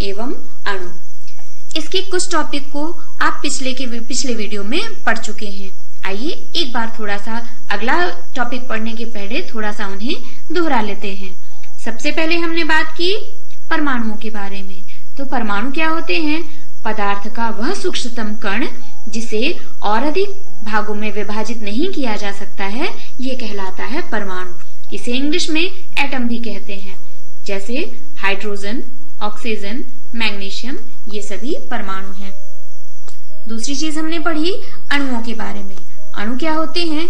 एवं अणु। इसके कुछ टॉपिक को आप पिछले वीडियो में पढ़ चुके हैं। आइए एक बार थोड़ा सा अगला टॉपिक पढ़ने के पहले थोड़ा सा उन्हें दोहरा लेते हैं। सबसे पहले हमने बात की परमाणुओं के बारे में। तो परमाणु क्या होते हैं? पदार्थ का वह सूक्ष्मतम कण जिसे और अधिक भागों में विभाजित नहीं किया जा सकता है, ये कहलाता है परमाणु। इसे इंग्लिश में एटम भी कहते हैं। जैसे हाइड्रोजन, ऑक्सीजन, मैग्नीशियम, ये सभी परमाणु हैं। दूसरी चीज हमने पढ़ी अणुओं के बारे में। अणु क्या होते हैं?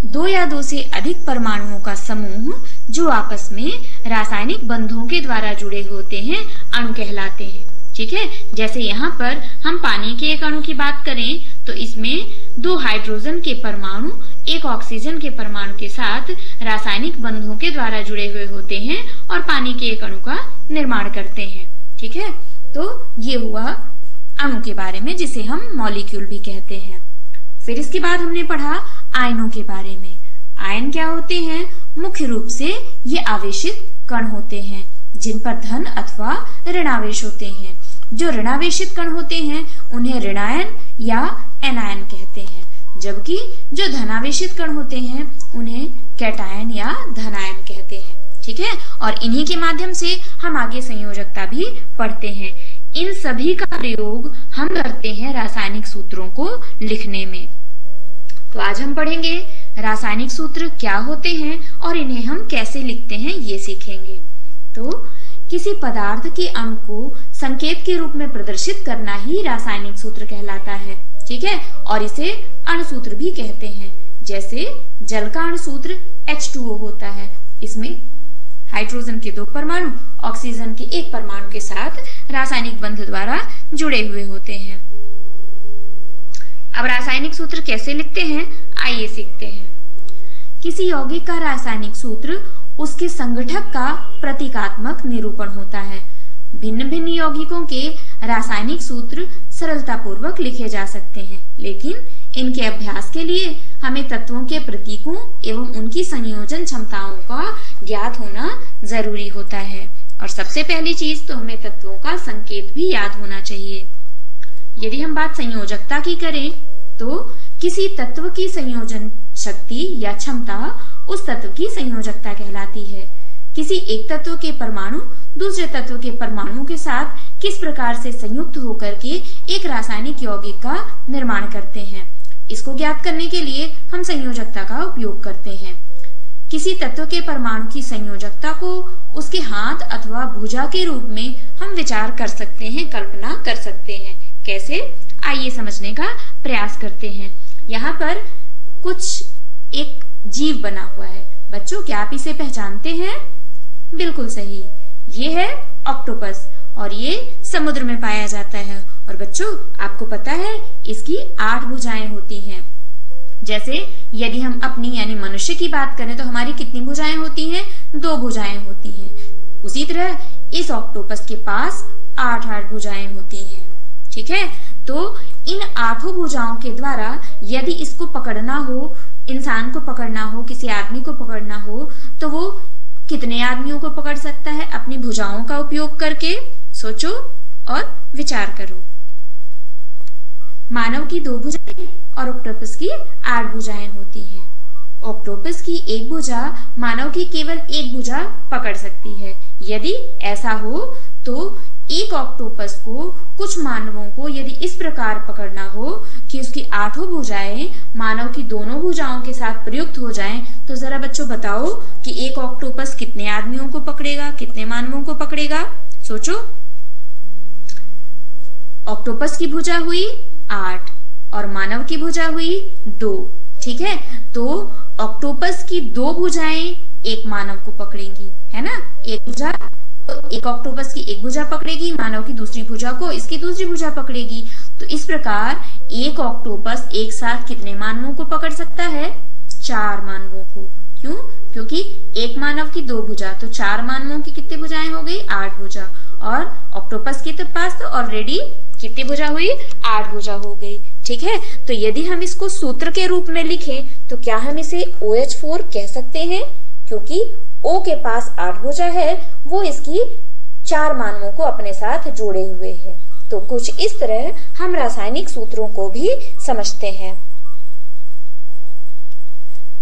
दो या दो से अधिक परमाणुओं का समूह जो आपस में रासायनिक बंधों के द्वारा जुड़े होते हैं, अणु कहलाते हैं। ठीक है, जैसे यहाँ पर हम पानी के एक अणु की बात करें तो इसमें दो हाइड्रोजन के परमाणु एक ऑक्सीजन के परमाणु के साथ रासायनिक बंधों के द्वारा जुड़े हुए होते हैं और पानी के एक अणु का निर्माण करते हैं। ठीक है, तो ये हुआ अणु के बारे में, जिसे हम मॉलिक्यूल भी कहते हैं। फिर इसके बाद हमने पढ़ा आयनों के बारे में। आयन क्या होते हैं? मुख्य रूप से ये आवेशित कण होते हैं जिन पर धन अथवा ऋणावेश होते हैं। जो ऋणावेशित कण होते हैं उन्हें ऋणायन या एनायन कहते हैं, जबकि जो धनावेशित कण होते हैं उन्हें कैटायन या धनायन कहते हैं। ठीक है, और इन्हीं के माध्यम से हम आगे संयोजकता भी पढ़ते हैं। इन सभी का प्रयोग हम करते हैं रासायनिक सूत्रों को लिखने में। तो आज हम पढ़ेंगे रासायनिक सूत्र क्या होते हैं और इन्हें हम कैसे लिखते हैं, ये सीखेंगे। तो किसी पदार्थ के अणु को संकेत के रूप में प्रदर्शित करना ही रासायनिक सूत्र कहलाता है। ठीक है, और इसे अणुसूत्र भी कहते हैं। जैसे जल का अणुसूत्र H2O होता है। इसमें हाइड्रोजन के दो परमाणु ऑक्सीजन के एक परमाणु के साथ रासायनिक बंध द्वारा जुड़े हुए होते हैं। अब रासायनिक सूत्र कैसे लिखते हैं, आइए सीखते हैं। किसी यौगिक का रासायनिक सूत्र उसके संगठक का प्रतीकात्मक निरूपण होता है। भिन्न भिन्न यौगिकों के रासायनिक सूत्र सरलता पूर्वक लिखे जा सकते हैं, लेकिन इनके अभ्यास के लिए हमें तत्वों के प्रतीकों एवं उनकी संयोजन क्षमताओं का ज्ञात होना जरूरी होता है। और सबसे पहली चीज तो हमें तत्वों का संकेत भी याद होना चाहिए। यदि हम बात संयोजकता की करें तो किसी तत्व की संयोजन शक्ति या क्षमता उस तत्व की संयोजकता कहलाती है। किसी एक तत्व के परमाणु दूसरे तत्व के परमाणुओं के साथ किस प्रकार से संयुक्त होकर के एक रासायनिक यौगिक का निर्माण करते हैं, इसको ज्ञात करने के लिए हम संयोजकता का उपयोग करते हैं। किसी तत्व के परमाणु की संयोजकता को उसके हाथ अथवा भुजा के रूप में हम विचार कर सकते हैं, कल्पना कर सकते हैं। कैसे, आइए समझने का प्रयास करते हैं। यहाँ पर कुछ एक जीव बना हुआ है। बच्चों, क्या आप इसे पहचानते हैं? बिल्कुल सही, ये है ऑक्टोपस और ये समुद्र में पाया जाता है। और बच्चों, आपको पता है इसकी 8 भुजाएं होती हैं। जैसे यदि हम अपनी यानी मनुष्य की बात करें तो हमारी कितनी भुजाएं होती हैं? 2 भुजाएं होती हैं। उसी तरह इस ऑक्टोपस के पास 8 भुजाएं होती हैं। ठीक है, तो इन 8 भुजाओं के द्वारा यदि इसको पकड़ना हो, इंसान को पकड़ना हो, किसी आदमी को पकड़ना हो, तो वो कितने आदमियों को पकड़ सकता है अपनी भुजाओं का उपयोग करके? सोचो और विचार करो। मानव की 2 भुजाएं और ऑक्टोपस की 8 भुजाएं होती हैं। ऑक्टोपस की एक भुजा मानव की केवल एक भुजा पकड़ सकती है। यदि ऐसा हो तो एक ऑक्टोपस को कुछ मानवों को यदि इस प्रकार पकड़ना हो कि उसकी 8 भुजाएं मानव की दोनों भुजाओं के साथ प्रयुक्त हो जाएं, तो जरा बच्चों बताओ कि एक ऑक्टोपस कितने आदमियों को पकड़ेगा, कितने मानवों को पकड़ेगा? सोचो। ऑक्टोपस की भुजा हुई 8 और मानव की भुजा हुई 2। ठीक है, तो ऑक्टोपस की 2 भुजाएं एक मानव को पकड़ेंगी, है ना? एक भुजा, तो एक ऑक्टोपस की एक भुजा पकड़ेगी, मानव की दूसरी भुजा को इसकी दूसरी भुजा पकड़ेगी। तो इस प्रकार एक ऑक्टोपस एक साथ कितने मानवों को पकड़ सकता है? 4 मानवों को। क्यों? क्योंकि एक मानव की 2 भुजा, तो 4 मानवों की कितनी भुजाएं हो गई? 8 भुजा। और ऑक्टोपस के पास तो ऑलरेडी कितनी भुजा हुई? 8 भुजा हो गई। ठीक है, तो यदि हम इसको सूत्र के रूप में लिखें तो क्या हम इसे OH4 कह सकते हैं? क्योंकि O के पास 8 भुजा है, वो इसकी 4 मानवों को अपने साथ जोड़े हुए हैं। तो कुछ इस तरह हम रासायनिक सूत्रों को भी समझते हैं।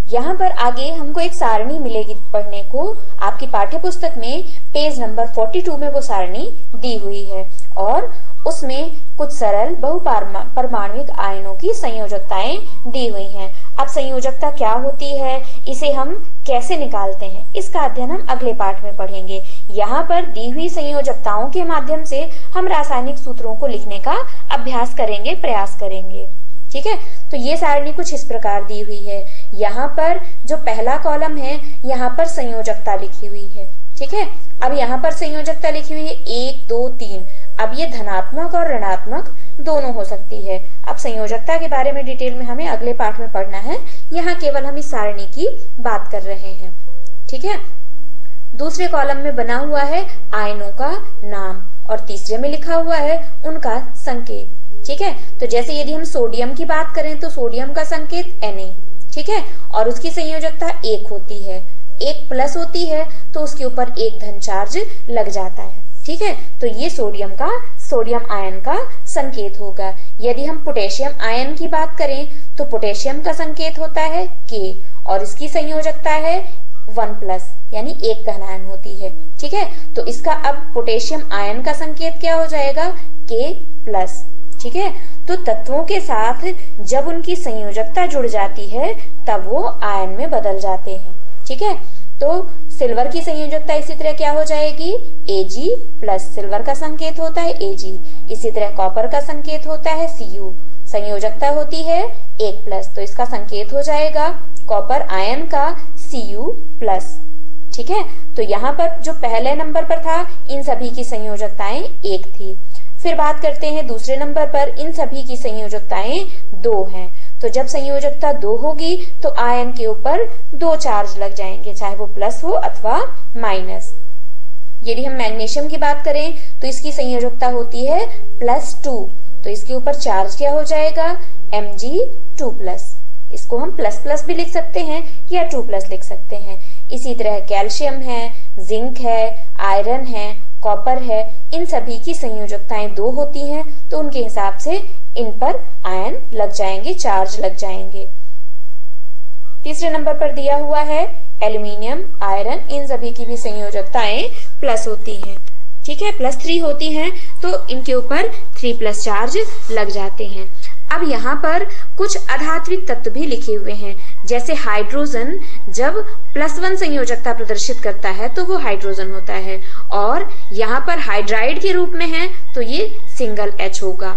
यहाँ पर आगे हमको एक सारणी मिलेगी पढ़ने को। आपकी पाठ्य पुस्तक में पेज नंबर 42 में वो सारणी दी हुई है और उसमें कुछ सरल बहुपरमाणविक आयनों की संयोजकताएं दी हुई हैं। अब संयोजकता क्या होती है, इसे हम कैसे निकालते हैं, इसका अध्ययन हम अगले पाठ में पढ़ेंगे। यहाँ पर दी हुई संयोजकताओं के माध्यम से हम रासायनिक सूत्रों को लिखने का अभ्यास करेंगे, प्रयास करेंगे। ठीक है, तो ये सारणी कुछ इस प्रकार दी हुई है। यहाँ पर जो पहला कॉलम है, यहाँ पर संयोजकता लिखी हुई है। ठीक है, अब यहाँ पर संयोजकता लिखी हुई है 1 2 3। अब ये धनात्मक और ऋणात्मक दोनों हो सकती है। अब संयोजकता के बारे में डिटेल में हमें अगले पाठ में पढ़ना है, यहाँ केवल हम इस सारणी की बात कर रहे हैं। ठीक है, दूसरे कॉलम में बना हुआ है आयनों का नाम और तीसरे में लिखा हुआ है उनका संकेत। ठीक है, तो जैसे यदि हम सोडियम की बात करें तो सोडियम का संकेत Na। ठीक है, और उसकी संयोजकता 1 होती है, 1 प्लस होती है तो उसके ऊपर 1 धन चार्ज लग जाता है। ठीक है, तो ये सोडियम आयन का संकेत होगा। यदि हम पोटेशियम आयन की बात करें तो पोटेशियम का संकेत होता है K और इसकी संयोजकता है 1 प्लस यानी 1 धन आयन होती है। ठीक है, तो इसका अब पोटेशियम आयन का संकेत क्या हो जाएगा, K प्लस। ठीक है, तो तत्वों के साथ जब उनकी संयोजकता जुड़ जाती है तब वो आयन में बदल जाते हैं। ठीक है, तो सिल्वर की संयोजकता इसी तरह क्या हो जाएगी, Ag प्लस, सिल्वर का संकेत होता है Ag। इसी तरह कॉपर का संकेत होता है Cu, संयोजकता होती है 1 प्लस, तो इसका संकेत हो जाएगा कॉपर आयन का Cu प्लस। ठीक है, तो यहाँ पर जो पहले नंबर पर था इन सभी की संयोजकताएं 1 थी। फिर बात करते हैं दूसरे नंबर पर, इन सभी की संयोजकताएं 2 हैं। तो जब संयोजकता 2 होगी तो आयन के ऊपर 2 चार्ज लग जाएंगे, चाहे वो प्लस हो अथवा माइनस। यदि हम मैग्नीशियम की बात करें तो इसकी संयोजकता होती है +2, तो इसके ऊपर चार्ज क्या हो जाएगा, Mg2+। इसको हम प्लस प्लस भी लिख सकते हैं या 2+ लिख सकते हैं। इसी तरह कैल्शियम है, जिंक है, आयरन है, कॉपर है, इन सभी की संयोजकताएं 2 होती हैं तो उनके हिसाब से इन पर आयन लग जाएंगे, चार्ज लग जाएंगे। तीसरे नंबर पर दिया हुआ है एल्यूमिनियम, आयरन, इन सभी की भी संयोजकताएं प्लस होती हैं। ठीक है, +3 होती हैं तो इनके ऊपर 3+ चार्ज लग जाते हैं। अब यहाँ पर कुछ अधात्विक तत्व भी लिखे हुए हैं, जैसे हाइड्रोजन जब +1 संयोजकता प्रदर्शित करता है तो वो हाइड्रोजन होता है, और यहाँ पर हाइड्राइड के रूप में है तो ये सिंगल H होगा।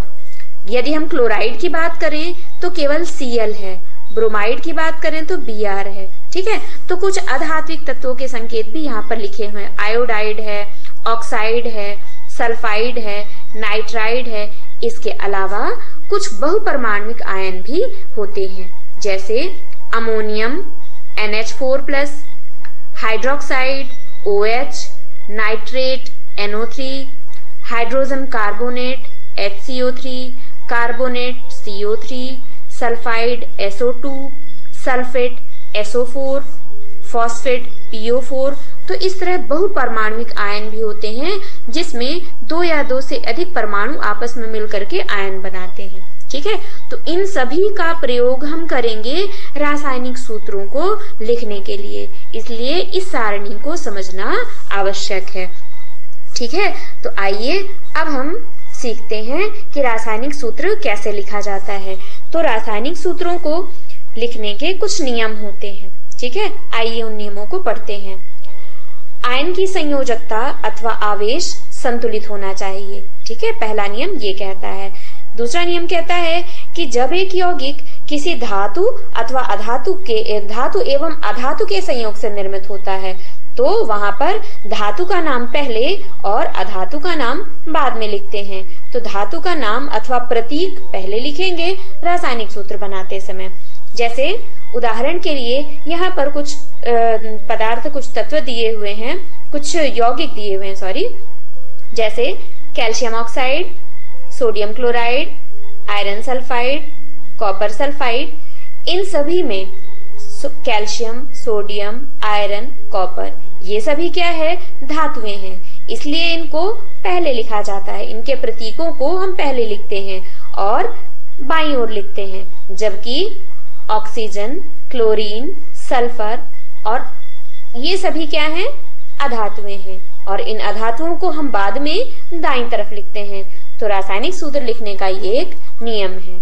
यदि हम क्लोराइड की बात करें तो केवल Cl है, ब्रोमाइड की बात करें तो Br है। ठीक है, तो कुछ अधात्विक तत्वों के संकेत भी यहाँ पर लिखे हुए हैं। आयोडाइड है, ऑक्साइड है, सल्फाइड है, नाइट्राइड है। इसके अलावा कुछ बहुपरमाणविक आयन भी होते हैं, जैसे ammonium NH4+, hydroxide OH, nitrate NO3, hydrogen carbonate HCO3, carbonate CO3, sulphide SO2, sulphate SO4, phosphate PO4। तो इस तरह बहुपरमाणविक आयन भी होते हैं जिसमें 2 या 2 से अधिक परमाणु आपस में मिलकर के आयन बनाते हैं। ठीक है, तो इन सभी का प्रयोग हम करेंगे रासायनिक सूत्रों को लिखने के लिए, इसलिए इस सारणी को समझना आवश्यक है। ठीक है, तो आइए अब हम सीखते हैं कि रासायनिक सूत्र कैसे लिखा जाता है। तो रासायनिक सूत्रों को लिखने के कुछ नियम होते हैं। ठीक है, आइए उन नियमों को पढ़ते हैं। आयन की संयोजकता अथवा आवेश संतुलित होना चाहिए। ठीक है, पहला नियम ये कहता है। दूसरा नियम कहता है कि जब एक यौगिक किसी धातु अथवा धातु एवं अधातु के संयोग से निर्मित होता है तो वहां पर धातु का नाम पहले और अधातु का नाम बाद में लिखते हैं। तो धातु का नाम अथवा प्रतीक पहले लिखेंगे रासायनिक सूत्र बनाते समय। जैसे उदाहरण के लिए यहाँ पर कुछ पदार्थ, कुछ तत्व दिए हुए हैं, कुछ यौगिक दिए हुए हैं, जैसे calcium oxide, sodium chloride, iron sulphide, copper sulphide. इन सभी में कैल्शियम, सोडियम, आयरन, कॉपर, ये सभी क्या है, धातुएं हैं, इसलिए इनको पहले लिखा जाता है। इनके प्रतीकों को हम पहले लिखते हैं और बाईं ओर लिखते हैं, जबकि ऑक्सीजन, क्लोरीन, सल्फर और ये सभी क्या हैं? अधातुएं हैं और इन अधातुओं को हम बाद में दाईं तरफ लिखते हैं। तो रासायनिक सूत्र लिखने का ये एक नियम है।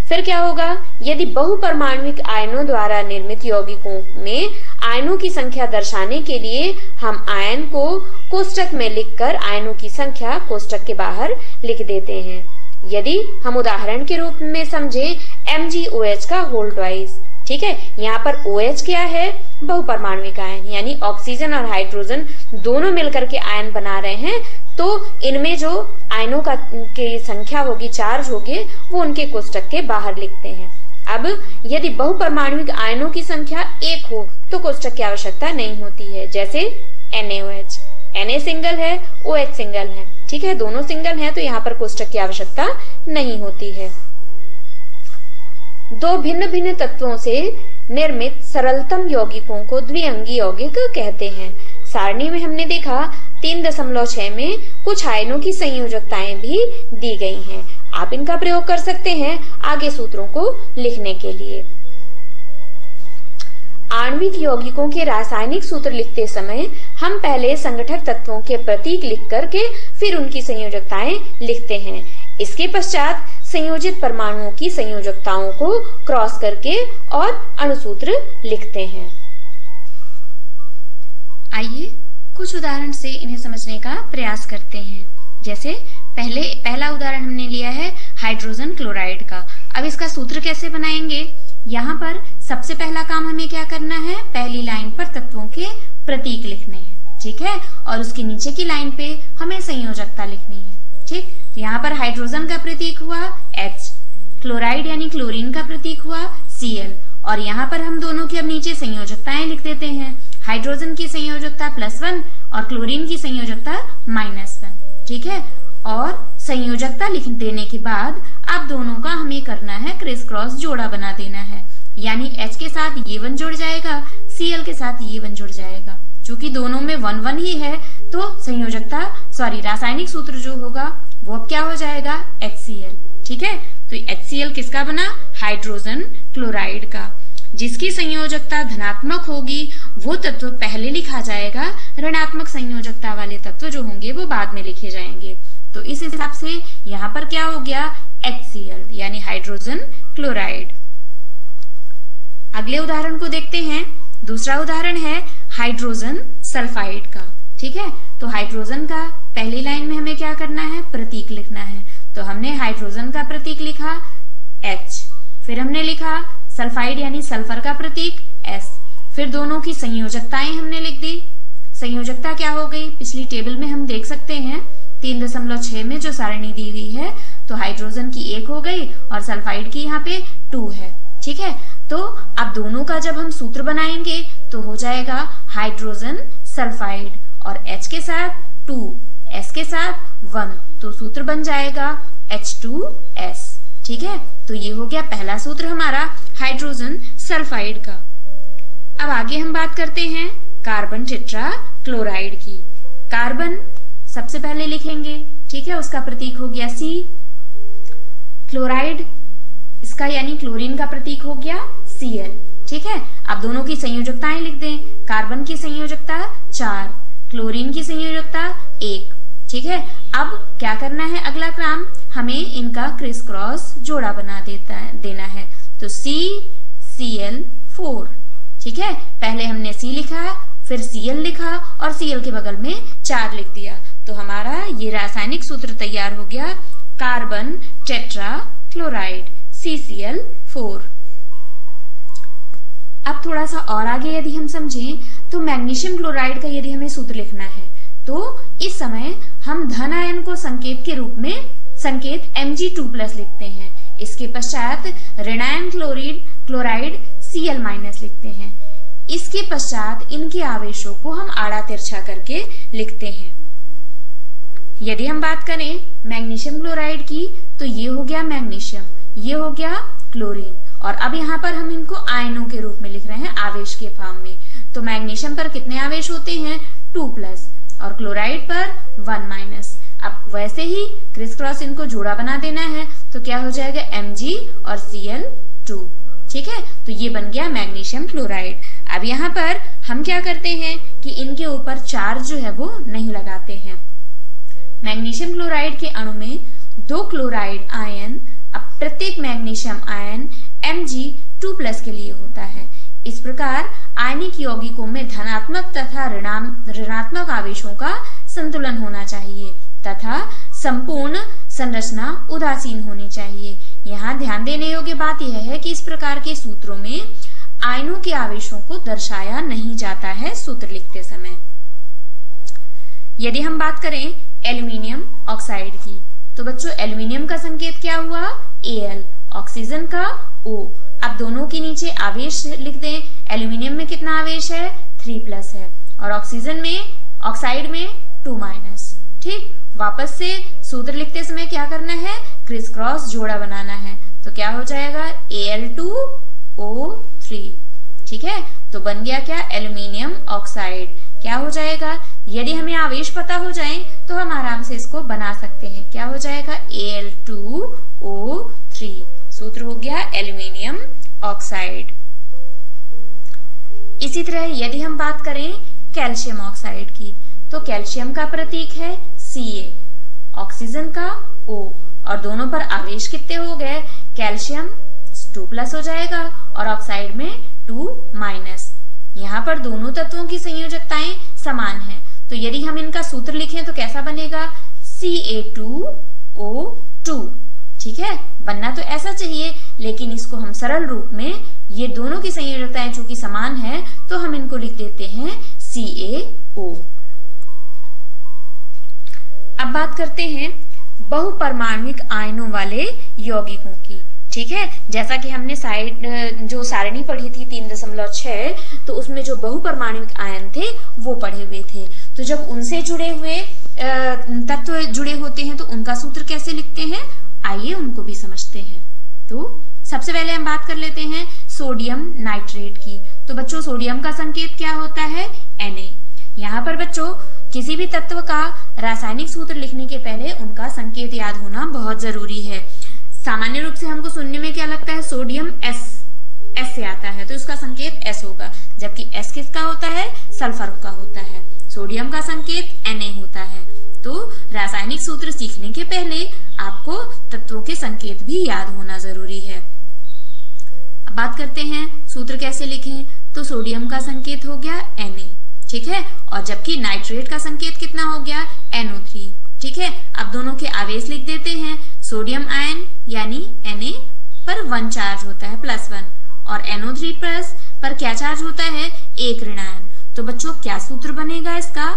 फिर क्या होगा? यदि बहुपरमाणुक आयनों द्वारा निर्मित यौगिकों में आयनों की संख्या दर्शाने के लिए हम आयन को कोष्टक में लिखकर आयनों की संख्या कोष्टक के बाहर लिख देते हैं। यदि हम उदाहरण के रूप में समझे MgOH का होल ट्वाइस, ठीक है, यहाँ पर OH क्या है? बहुपरमाणुक आयन, यानी ऑक्सीजन और हाइड्रोजन दोनों मिलकर के आयन बना रहे हैं। तो इनमें जो आयनों का की संख्या होगी, चार्ज होगी, वो उनके कोष्टक के बाहर लिखते हैं। अब यदि बहुपरमाणुक आयनों की संख्या 1 हो तो कोष्टक की आवश्यकता नहीं होती है, जैसे NaOH, Na सिंगल है, OH सिंगल है, ठीक है, दोनों सिंगल हैं, तो यहाँ पर कोष्टक की आवश्यकता नहीं होती है। दो भिन्न भिन्न तत्वों से निर्मित सरलतम यौगिकों को द्विअंगी यौगिक कहते हैं। सारणी में हमने देखा 3.6 में कुछ आयनों की संयोजकताएं भी दी गई हैं। आप इनका प्रयोग कर सकते हैं आगे सूत्रों को लिखने के लिए। आणविक यौगिकों के रासायनिक सूत्र लिखते समय हम पहले संगठक तत्वों के प्रतीक लिख करके फिर उनकी संयोजकताएं लिखते हैं। इसके पश्चात संयोजित परमाणुओं की संयोजकताओं को क्रॉस करके और अणुसूत्र लिखते हैं। आइए कुछ उदाहरण से इन्हें समझने का प्रयास करते हैं। जैसे पहला उदाहरण हमने लिया है हाइड्रोजन क्लोराइड का। अब इसका सूत्र कैसे बनाएंगे? यहाँ पर सबसे पहला काम हमें क्या करना है? पहली लाइन पर तत्वों के प्रतीक लिखने हैं, ठीक है, और उसके नीचे की लाइन पे हमें संयोजकता लिखनी है, ठीक। तो यहाँ पर हाइड्रोजन का प्रतीक हुआ H, क्लोराइड यानी क्लोरीन का प्रतीक हुआ Cl, और यहाँ पर हम दोनों की अब नीचे संयोजकताएं लिख देते हैं। हाइड्रोजन की संयोजकता +1 और क्लोरीन की संयोजकता -1, ठीक है। और संयोजकता लिख देने के बाद अब दोनों का हमें करना है क्रिस क्रॉस जोड़ा बना देना है, यानी H के साथ ये 1 जुड़ जाएगा, Cl के साथ ये 1 जुड़ जाएगा। चूंकि दोनों में 1 ही है तो रासायनिक सूत्र जो होगा वो अब क्या हो जाएगा? HCl, ठीक है। तो HCl किसका बना? हाइड्रोजन क्लोराइड का। जिसकी संयोजकता धनात्मक होगी वो तत्व पहले लिखा जाएगा, ऋणात्मक संयोजकता वाले तत्व जो होंगे वो बाद में लिखे जाएंगे। तो इस हिसाब से यहाँ पर क्या हो गया? HCl यानी हाइड्रोजन क्लोराइड। अगले उदाहरण को देखते हैं। दूसरा उदाहरण है हाइड्रोजन सल्फाइड का, ठीक है। तो हाइड्रोजन का पहली लाइन में हमें क्या करना है? प्रतीक लिखना है। तो हमने हाइड्रोजन का प्रतीक लिखा H, फिर हमने लिखा सल्फाइड यानी सल्फर का प्रतीक S, फिर दोनों की संयोजकताएं हमने लिख दी। संयोजकता क्या हो गई? पिछली टेबल में हम देख सकते हैं 3.6 में जो सारणी दी हुई है, तो हाइड्रोजन की 1 हो गई और सल्फाइड की यहाँ पे 2 है, ठीक है। तो अब दोनों का जब हम सूत्र बनाएंगे तो हो जाएगा हाइड्रोजन सल्फाइड, और H के साथ 2, S के साथ 1, तो सूत्र बन जाएगा H2S, ठीक है। तो ये हो गया पहला सूत्र हमारा हाइड्रोजन सल्फाइड का। अब आगे हम बात करते हैं कार्बन टेट्रा क्लोराइड की। कार्बन सबसे पहले लिखेंगे, ठीक है, उसका प्रतीक हो गया C। क्लोराइड इसका यानी क्लोरीन का प्रतीक हो गया Cl, ठीक है। अब दोनों की संयोजकताएं लिख दें। कार्बन की संयोजकता 4, क्लोरीन की संयोजकता 1, ठीक है। अब क्या करना है? अगला काम हमें इनका क्रिस क्रॉस जोड़ा बना देना है। तो CCl4, ठीक है। पहले हमने C लिखा, फिर Cl लिखा और Cl के बगल में 4 लिख दिया। तो हमारा ये रासायनिक सूत्र तैयार हो गया, कार्बन टेट्रा क्लोराइड CCl4। अब थोड़ा सा और आगे यदि हम समझें तो मैग्नीशियम क्लोराइड का यदि हमें सूत्र लिखना है तो इस समय हम धन आयन को संकेत के रूप में संकेत Mg2+ लिखते हैं। इसके पश्चात ऋणायन क्लोराइड Cl- लिखते हैं। इसके पश्चात इनके आवेशों को हम आड़ा तिरछा करके लिखते हैं। यदि हम बात करें मैग्नीशियम क्लोराइड की तो ये हो गया मैग्नीशियम, ये हो गया क्लोरीन, और अब यहाँ पर हम इनको आयनों के रूप में लिख रहे हैं आवेश के फॉर्म में। तो मैग्नीशियम पर कितने आवेश होते हैं? 2+, और क्लोराइड पर 1 माइनस। अब वैसे ही क्रिस क्रॉस इनको जोड़ा बना देना है, तो क्या हो जाएगा Mg और Cl2। ठीक है, तो ये बन गया मैग्नीशियम क्लोराइड। अब यहाँ पर हम क्या करते हैं कि इनके ऊपर चार्ज जो है वो नहीं लगाते हैं। मैग्नीशियम क्लोराइड के अणु में 2 क्लोराइड आयन, अब प्रत्येक मैग्नीशियम आयन Mg2+ के लिए होता है। इस प्रकार आयनिक यौगिकों में धनात्मक तथा ऋणात्मक आवेशों का संतुलन होना चाहिए तथा संपूर्ण संरचना उदासीन होनी चाहिए। यहाँ ध्यान देने योग्य बात यह है कि इस प्रकार के सूत्रों में आयनों के आवेशों को दर्शाया नहीं जाता है सूत्र लिखते समय। यदि हम बात करें एल्यूमिनियम ऑक्साइड की, तो बच्चों एल्यूमिनियम का संकेत क्या हुआ? Al, ऑक्सीजन का O। अब दोनों के नीचे आवेश लिख दें। एल्यूमिनियम में कितना आवेश है? 3+ है, और ऑक्सीजन में, ऑक्साइड में 2-। ठीक, वापस से सूत्र लिखते समय क्या करना है? क्रिस क्रॉस जोड़ा बनाना है, तो क्या हो जाएगा? Al2O3। ठीक है, तो बन गया क्या? Aluminium oxide. क्या हो जाएगा? यदि हमें आवेश पता हो जाए तो हम आराम से इसको बना सकते हैं। क्या हो जाएगा? Al2O3। सूत्र हो गया एल्यूमिनियम ऑक्साइड। इसी तरह यदि हम बात करें कैल्शियम ऑक्साइड की, तो कैल्शियम का प्रतीक है Ca, ऑक्सीजन का O, और दोनों पर आवेश कितने हो गए? कैल्शियम 2+ हो जाएगा और ऑक्साइड में 2-। यहाँ पर दोनों तत्वों की संयोजकताएं समान हैं, तो यदि हम इनका सूत्र लिखें तो कैसा बनेगा? Ca2O2। ठीक है, बनना तो ऐसा चाहिए, लेकिन इसको हम सरल रूप में, ये दोनों की संयोजकताएं चूंकि समान है तो हम इनको लिख देते हैं CaO। अब बात करते हैं बहुपरमाणुक आयनों वाले यौगिकों की। ठीक है, जैसा कि हमने जो सारणी पढ़ी थी 3.6, तो उसमें जो बहुपरमाणुक आयन थे वो पढ़े हुए थे। तो जब उनसे जुड़े हुए तत्व जुड़े होते हैं तो उनका सूत्र कैसे लिखते हैं, आइए उनको भी समझते हैं। तो सबसे पहले हम बात कर लेते हैं सोडियम नाइट्रेट की। तो बच्चों साodium का संकेत क्या होता है? Na। यहाँ पर बच्चों किसी भी तत्व का रासायनिक सूत्र लिखने के पहले उनका संकेत याद होना बहुत जरूरी है। सामान्य रूप से हमको सुनने में क्या लगता है? सोडियम S से आता है, तो इसका संकेत S होगा, जबकि S किसका होता है? सल्फर का होता है। सोडियम का संकेत Na होता है। तो रासायनिक सूत्र सीखने के पहले आपको तत्वों के संकेत भी याद होना जरूरी है। अब बात करते हैं सूत्र कैसे लिखें। तो सोडियम का संकेत हो गया Na। ठीक है, और जबकि नाइट्रेट का संकेत कितना हो गया? NO3। ठीक है, अब दोनों के आवेश लिख देते हैं। सोडियम आयन यानी Na पर 1 चार्ज होता है, +1, और NO3 पर क्या चार्ज होता है? 1 ऋणायन। तो बच्चों क्या सूत्र बनेगा इसका?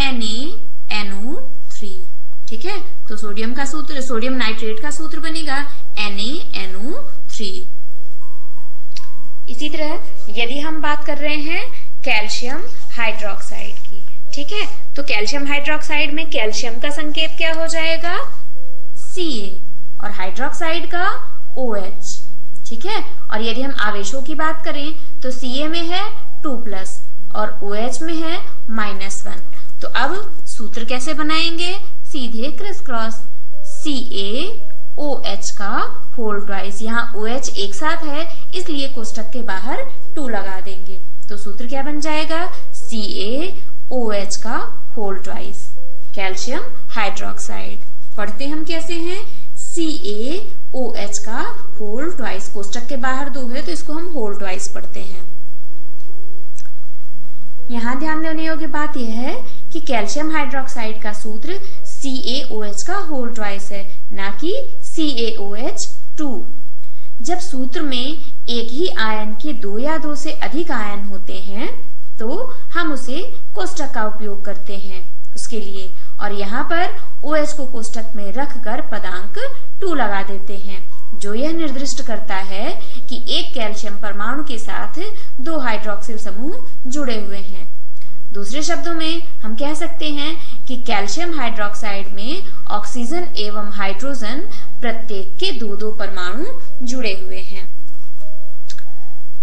NaNO3। ठीक है, तो सोडियम का सूत्र, सोडियम नाइट्रेट का सूत्र बनेगा NaNO3। इसी तरह यदि हम बात कर रहे हैं कैल्शियम हाइड्रोक्साइड की, ठीक है, तो कैल्शियम हाइड्रोक्साइड में कैल्शियम का संकेत क्या हो जाएगा? Ca, और हाइड्रोक्साइड का OH। ठीक है, और यदि हम आवेशों की बात करें तो Ca में है 2+ और OH में है -1। तो अब सूत्र कैसे बनाएंगे? सीधे क्रिस क्रॉस, CaOH का होल ट्वाइस। यहाँ OH एक साथ है इसलिए कोष्टक के बाहर 2 लगा देंगे, तो सूत्र क्या बन जाएगा? CaOH का होल ट्वाइस, कैल्शियम हाइड्रोक्साइड। पढ़ते हम कैसे हैं? CaOH का होल ट्वाइस, कोष्टक के बाहर 2 है तो इसको हम होल ट्वाइस पढ़ते हैं। यहाँ ध्यान देने योग्य बात यह है कि कैल्शियम हाइड्रोक्साइड का सूत्र CaOH का होल ट्वाइस है, ना कि CaOH2। जब सूत्र में एक ही आयन के 2 या 2 से अधिक आयन होते हैं तो हम उसे कोष्टक का उपयोग करते हैं उसके लिए, और यहाँ पर OH को कोष्टक में रखकर पदांक 2 लगा देते हैं, जो यह निर्दिष्ट करता है कि एक कैल्शियम परमाणु के साथ 2 हाइड्रोक्सिल समूह जुड़े हुए हैं। दूसरे शब्दों में हम कह सकते हैं कि कैल्शियम हाइड्रोक्साइड में ऑक्सीजन एवं हाइड्रोजन प्रत्येक के 2-2 परमाणु जुड़े हुए हैं।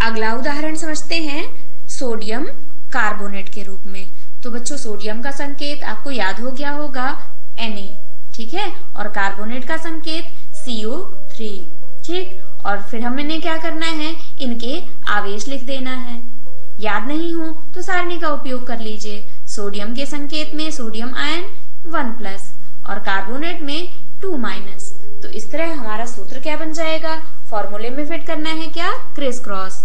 अगला उदाहरण समझते हैं सोडियम कार्बोनेट के रूप में। तो बच्चों सोडियम का संकेत आपको याद हो गया होगा Na, ठीक है, और कार्बोनेट का संकेत CO3, ठीक। और फिर हमने क्या करना है, इनके आवेश लिख देना है। याद नहीं हो तो सारणी का उपयोग कर लीजिए। सोडियम के संकेत में सोडियम आयन 1+ और कार्बोनेट में 2-। तो इस तरह हमारा सूत्र क्या बन जाएगा, फॉर्मूले में फिट करना है क्या, क्रिस क्रॉस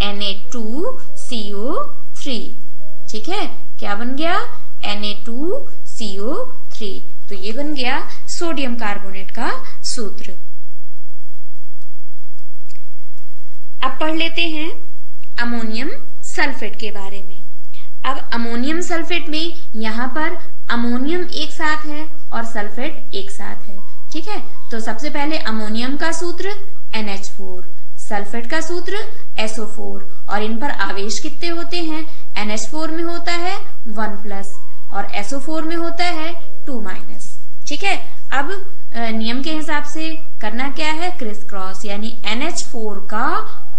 Na2CO3, ठीक है। क्या बन गया, Na2CO3। तो ये बन गया सोडियम कार्बोनेट का सूत्र। अब पढ़ लेते हैं अमोनियम सल्फेट के बारे में। अब अमोनियम सल्फेट में यहाँ पर अमोनियम एक साथ है और सल्फेट एक साथ है, ठीक है। तो सबसे पहले अमोनियम का सूत्र NH4, सल्फेट का सूत्र SO4 और इन पर आवेश कितने होते हैं, NH4 में होता है 1+ और SO4 में होता है 2-, ठीक है। अब नियम के हिसाब से करना क्या है, क्रिस क्रॉस, यानी NH4 का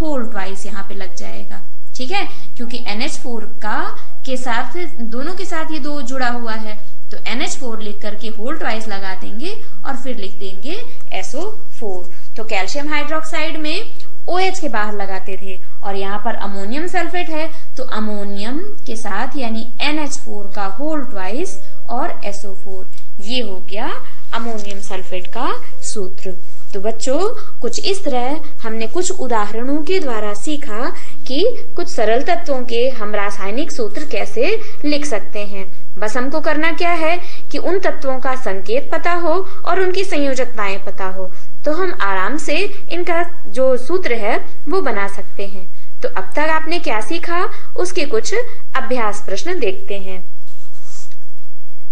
होल ट्वाइस यहाँ पे लग जाएगा, ठीक है, क्योंकि NH4 का के साथ दोनों के साथ ये 2 जुड़ा हुआ है, तो NH4 लिख करके होल ट्वाइस लगा देंगे और फिर लिख देंगे SO4। तो कैल्शियम हाइड्रोक्साइड में OH के बाहर लगाते थे और यहाँ पर अमोनियम सल्फेट है तो अमोनियम के साथ यानी NH4 का होल ट्वाइस और SO4, ये हो गया अमोनियम सल्फेट का सूत्र। तो बच्चों कुछ इस तरह हमने कुछ उदाहरणों के द्वारा सीखा कि कुछ सरल तत्वों के हम रासायनिक सूत्र कैसे लिख सकते हैं। बस हमको करना क्या है कि उन तत्वों का संकेत पता हो और उनकी संयोजकताएं पता हो, तो हम आराम से इनका जो सूत्र है वो बना सकते हैं। तो अब तक आपने क्या सीखा, उसके कुछ अभ्यास प्रश्न देखते हैं।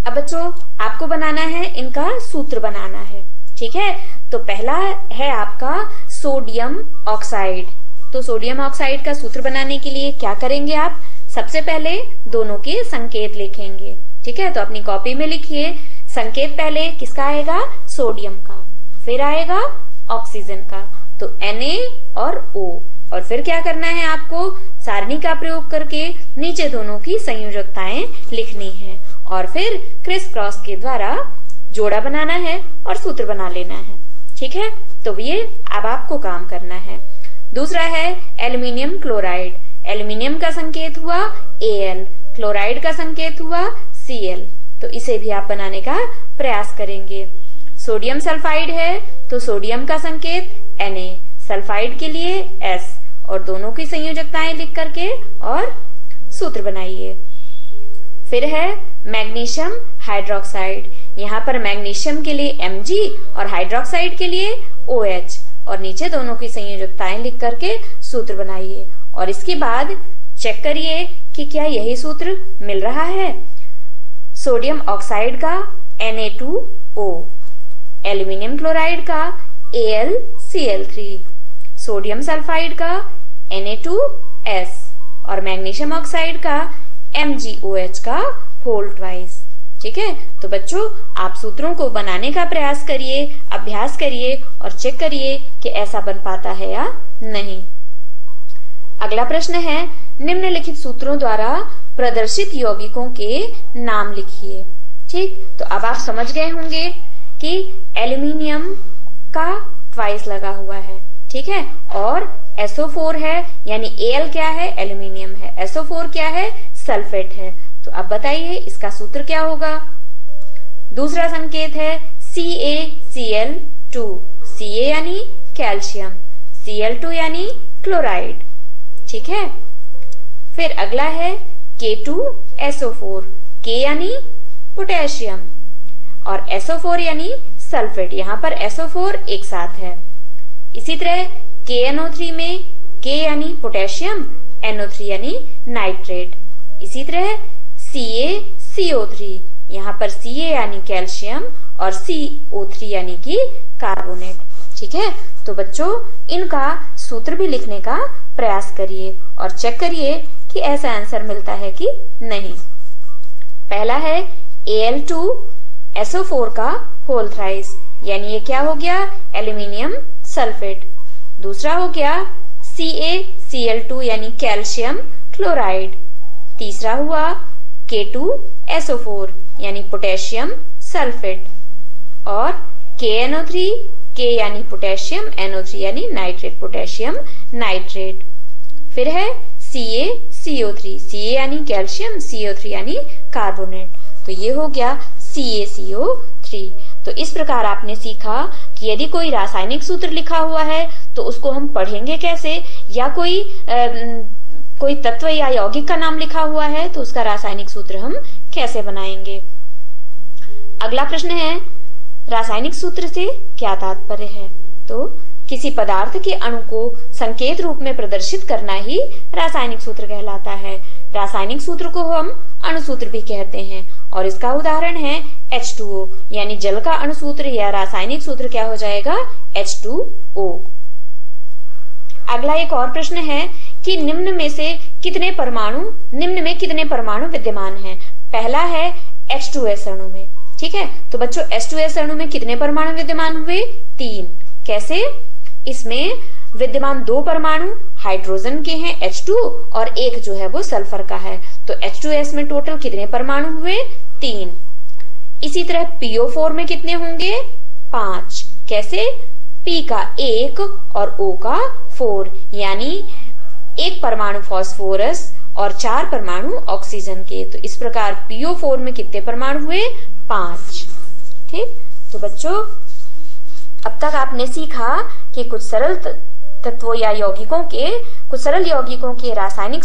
अब बच्चों आपको बनाना है, इनका सूत्र बनाना है, ठीक है। तो पहला है आपका सोडियम ऑक्साइड। तो सोडियम ऑक्साइड का सूत्र बनाने के लिए क्या करेंगे आप, सबसे पहले दोनों के संकेत लिखेंगे, ठीक है। तो अपनी कॉपी में लिखिए, संकेत पहले किसका आएगा, सोडियम का, फिर आएगा ऑक्सीजन का, तो Na और O, और फिर क्या करना है आपको, सारणी का प्रयोग करके नीचे दोनों की संयोजकताएं लिखनी है और फिर क्रिस क्रॉस के द्वारा जोड़ा बनाना है और सूत्र बना लेना है, ठीक है। तो ये अब आपको काम करना है। दूसरा है एल्युमिनियम क्लोराइड। एल्युमिनियम का संकेत हुआ Al, क्लोराइड का संकेत हुआ Cl, तो इसे भी आप बनाने का प्रयास करेंगे। सोडियम सल्फाइड है तो सोडियम का संकेत Na, सल्फाइड के लिए S, और दोनों की संयोजकताएं लिख करके और सूत्र बनाइए। फिर है मैग्नीशियम हाइड्रोक्साइड। यहाँ पर मैग्नीशियम के लिए Mg और हाइड्रोक्साइड के लिए OH, और नीचे दोनों की संयोजकताएं लिख करके सूत्र बनाइए और इसके बाद चेक करिए कि क्या यही सूत्र मिल रहा है। सोडियम ऑक्साइड का Na2O, एल्युमिनियम क्लोराइड का AlCl3, सोडियम सल्फाइड का Na2S और मैग्नीशियम ऑक्साइड का MgOH का होल ट्वाइस, ठीक है। तो बच्चों आप सूत्रों को बनाने का प्रयास करिए, अभ्यास करिए और चेक करिए कि ऐसा बन पाता है या नहीं। अगला प्रश्न है, निम्नलिखित सूत्रों द्वारा प्रदर्शित यौगिकों के नाम लिखिए, ठीक। तो अब आप समझ गए होंगे कि एल्युमिनियम का ट्वाइस लगा हुआ है, ठीक है, और SO4 है, यानी Al क्या है, एल्युमिनियम है, SO4 क्या है, सल्फेट है। तो अब बताइए इसका सूत्र क्या होगा। दूसरा संकेत है CaCl2, Ca यानी कैल्शियम, Cl2 यानी क्लोराइड, ठीक है। फिर अगला है K2SO4, K यानी पोटेशियम और SO4 यानी सल्फेट, यहाँ पर SO4 एक साथ है। इसी तरह KNO3 में K यानी पोटेशियम, NO3 यानी नाइट्रेट। इसी तरह CaCO3, यहाँ पर Ca यानी कैल्शियम और CO3 यानी कि कार्बोनेट, ठीक है। तो बच्चों इनका सूत्र भी लिखने का प्रयास करिए और चेक करिए कि ऐसा आंसर मिलता है कि नहीं। पहला है Al2SO4 का होल थ्राइस, यानी ये क्या हो गया, एल्युमिनियम सल्फेट। दूसरा हो गया CaCl2 यानी कैल्शियम क्लोराइड। तीसरा हुआ K2SO4 यानी पोटेशियम सल्फेट, और KNO3, K यानी पोटेशियम, NO3 यानी नाइट्रेट, पोटेशियम नाइट्रेट। फिर है CaCO3, Ca यानी कैल्शियम, CO3 यानी कार्बोनेट। तो ये हो गया CaCO3। तो इस प्रकार आपने सीखा कि यदि कोई रासायनिक सूत्र लिखा हुआ है तो उसको हम पढ़ेंगे कैसे, या कोई तत्व या यौगिक का नाम लिखा हुआ है तो उसका रासायनिक सूत्र हम कैसे बनाएंगे। अगला प्रश्न है, रासायनिक सूत्र से क्या तात्पर्य है? तो किसी पदार्थ के अणु को संकेत रूप में प्रदर्शित करना ही रासायनिक सूत्र कहलाता है। रासायनिक सूत्र को हम अणुसूत्र भी कहते हैं, और इसका उदाहरण है H2O, यानी जल का अणुसूत्र या रासायनिक सूत्र क्या हो जाएगा? H2O। अगला एक और प्रश्न है कि निम्न में कितने परमाणु विद्यमान हैं? पहला है H2S अणु में, ठीक है। तो बच्चों H2S अणु में कितने परमाणु विद्यमान हुए? 3। कैसे? इसमें विद्यमान 2 परमाणु हाइड्रोजन के हैं H2, और एक जो है वो सल्फर का है। तो H2S में टोटल कितने परमाणु हुए? 3। इसी तरह PO4 में कितने होंगे? 5। कैसे? P का 1 और O का 4, यानी 1 परमाणु फास्फोरस और 4 परमाणु ऑक्सीजन के। तो इस प्रकार PO4 में कितने परमाणु हुए? 5। ठीक। तो बच्चों अब तक आपने सीखा कि कुछ सरल तत्वों या कुछ सरल यौगिकों के रासायनिक